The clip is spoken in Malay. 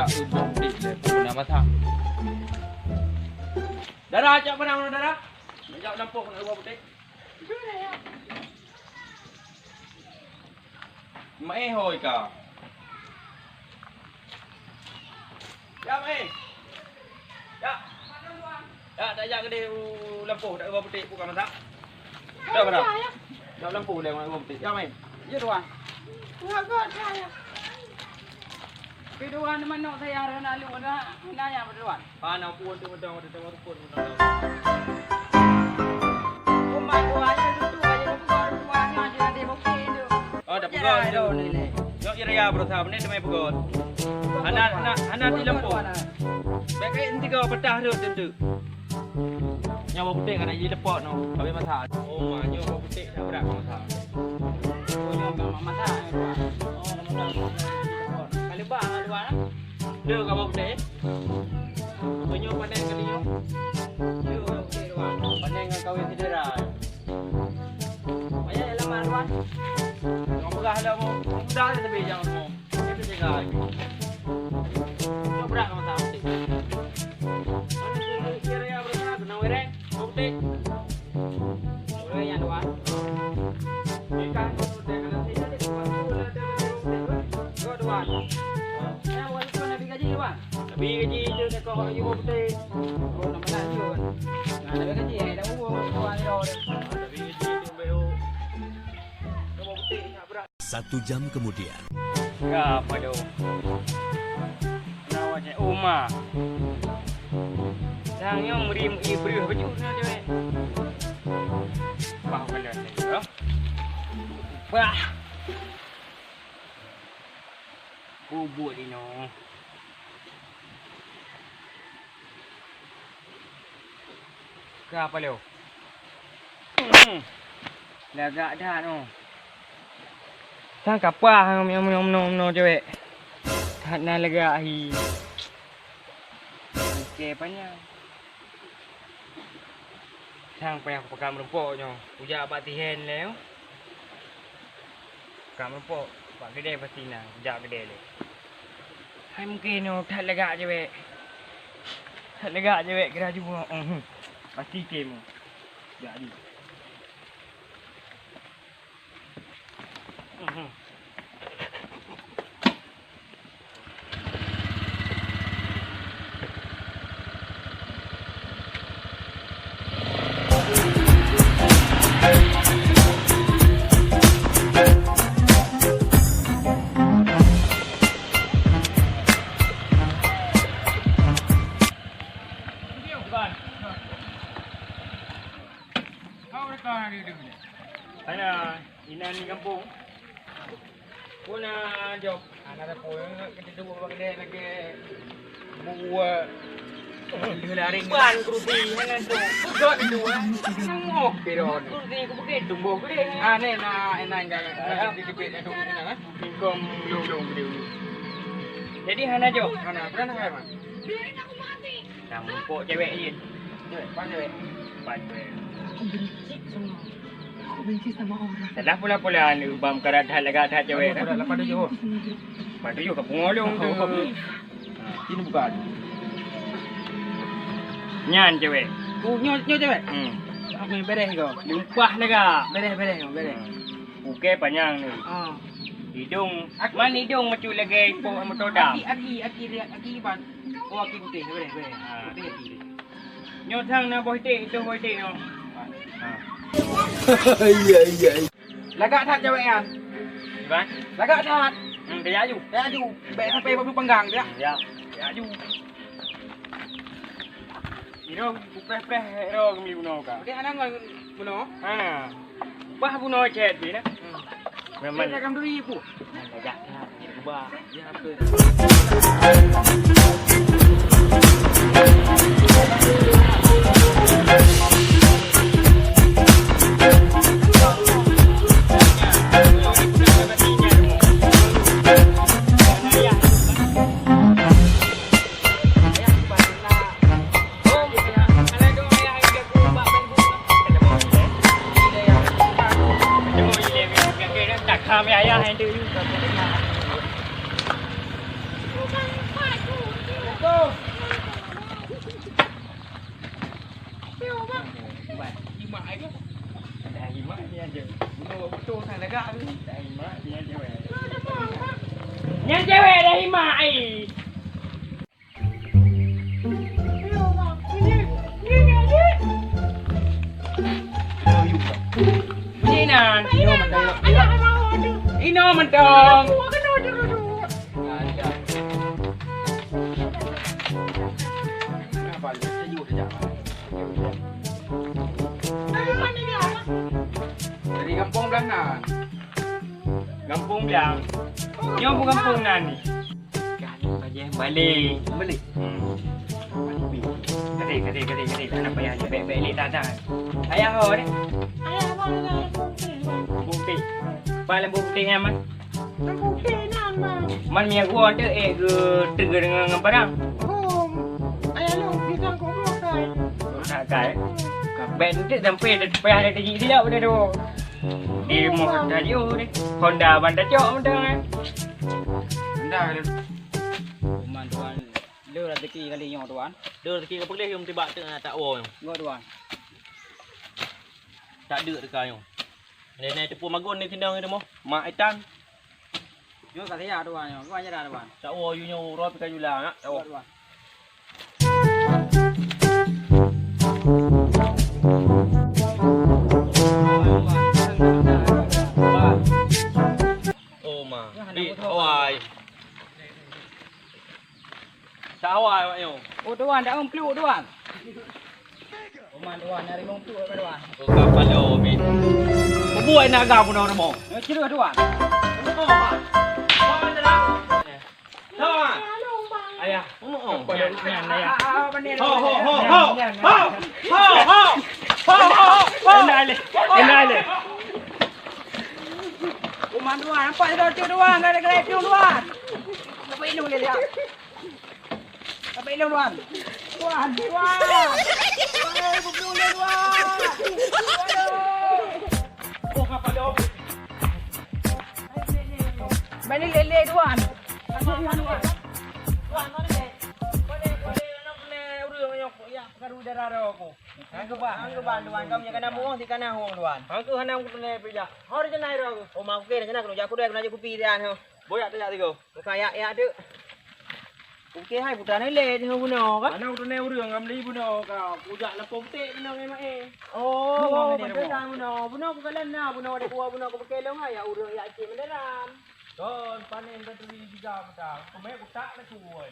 dak ubah dik le puna mata. Darah ajak mana darah? Ajak nampuk nak ubah dik. Mai hoi ka. Ya mai. Ya. Ya dak ajak gede lampu dak ubah dik bukan mata. Dak berapa? Dak lampu le ubah dik. Ya mai. Ya tuan. Enggak saya. Keduaan mana saya nak lu nak nanya berduaan. Pana pun tu mudah pun. Rumah gua aja dulu aja rumahnya aja ada bukti itu. Oh, dah pegot. Yo area bro sah ni demai pegot. Anak di lampu. Baik nanti kau petah tu tentu. Nyawa putih kan di lepok no. Habis masak. Oh, mak nyawa putih dah berat masak. Oh, nyawa masak. Oh, masak. Kali bah luar. Dia kau putih. Banyak pandai kali yo. Dia okey luar. Pandai dengan kau yang cedera. Banyak dalam luar. Kau perah dah mau. Mudah dah tapi jangan mau. Kita jaga lagi. Kau berat kau masak putih. Mana tu area bersah tu nak wereng. Kau putih. Boleh yang luar. Ikan tu dia kalau tidak dia buat tu lah dia putih. Kau luar. Saya buat tu nak gaji luar. Tapi gaji je dia kau bagi kau putih. Oh, nama nak dia kan. Nah, ada gaji dah umur luar ni dah. Tapi gaji tu beo. Kau putih nak berat. 1 jam kemudian. Apa tu? Nak wajah Uma. Jangan beri baju nak je. Bah benda ni. Bah. Bubuk ni no. Kenapa leo? Lagak dah no. Sang kapah no cewek. Tak nak lega hi. Okey panjang. Sang payah pegang merempoknya. Ujak abang tihen leo. Pegang merempok. Pak kedai pasti nak. Ujak kedai le. Hai mungkin no tak lega cewek. Tak lega cewek kira juga. Pasti kem. Jadi. Ana inan di kampung. Puna job. Ana ada pun kita dua bagi lagi buat laring ban kerusi dengan tu. Dot itu semua peron. Kerusi ku pakai tumbuh gede. Ni na enak enggak di dibet itu kan. Ingkom belum gede. Jadi hana job. Hana berapa hai man? Kamu pok cewek ni. Cewek, pan cewek. Pan cewek. Benci sama orang. Dah pula ni ubam karat hal lega dah cewek. Dah lepas tu je. Pada yo ke pengolong tu. Ini bukan. Nyan cewek. Oh, nyo cewek. Aku yang beres kau. Lumpah lega. Beres. Okey panjang ni. Hidung. Man hidung macam lagi po motoda. Aki ban. Oh, aki putih. Beres. Putih aki. Nyo thang na bohite itu bohite no. Iya. Lagak tak cewek kan? Kan? Lagak tak. Dia aju. Baik sampai baru penggang dia. Ya. Dia aju. Iro preh iro kami buno ka. Okey, anak kau bunuh. Ha. Bah buno chat ni na. Memang. Saya akan beri ibu. Lagak tak. Ubah. Ya betul. Kami ayah yang tu. cewek dari mai. Bunyi nan, ino mentong. Dari kampung Belangan. Kampung Belang. Nyo pun kampung nani. Balik. Balik. Kati. Anak payah je. Balik tak. Ayah ho ni. Bukti. Paling bukti ni man. Man mi aku ada ke tengah dengan barang. Tak kai. Ben tu sampai payah ada tinggi silap benda tu. Di motor tadi ni. Honda bandar cok benda ni. Honda Man tuan, leu rezeki kali nyo tuan. Đưa thì kia có bước lên không thì bạn tự là tạo ồ Ngok tuan. tạo được cái không này này chụp magon đi thiên đường đi không mà ai tăng Nyo kat ya tuan nyo. Kau aja tuan. tạo ồ yêu nhau rồi cái là á tạo Ngok tuan. ồ mà đi hoài sao hoài vậy không Oh tuan, dah peluk tuan. Man tuan, dari peluk ke tuan. kapan lo mi có buổi nào gặp của nó đâu mong Nyo cerita tuan. sao à ai à không ổn Nyan ni ya. Endai le. Oh man tuan, nampak dia tu tuan, gara-gara tu tuan. Sampai ilmu dia lihat. Sampai ilmu tuan. Tuan. Woi, belum dia tuan. oh kapan lo Bani lele tuan. Angku ban tuan, kau punya kana muang di kana huang tuan. Angku hanam ku ne pija Hari je naik dah. Oh mak ke nak nak aku dah nak aku pi dia ni. boya tu jadi go Bukan ya tu. Okey hai putan ni le ni puno kan. hanam tu ne urang ngam li buno ka puja la pomte buno ngai mae Oh, betul kan puno. Puno aku kalan na puno ada kuah puno aku pakai long ya urang ya cik menderam. don panen tu di juga betul kome ku tak na kuoi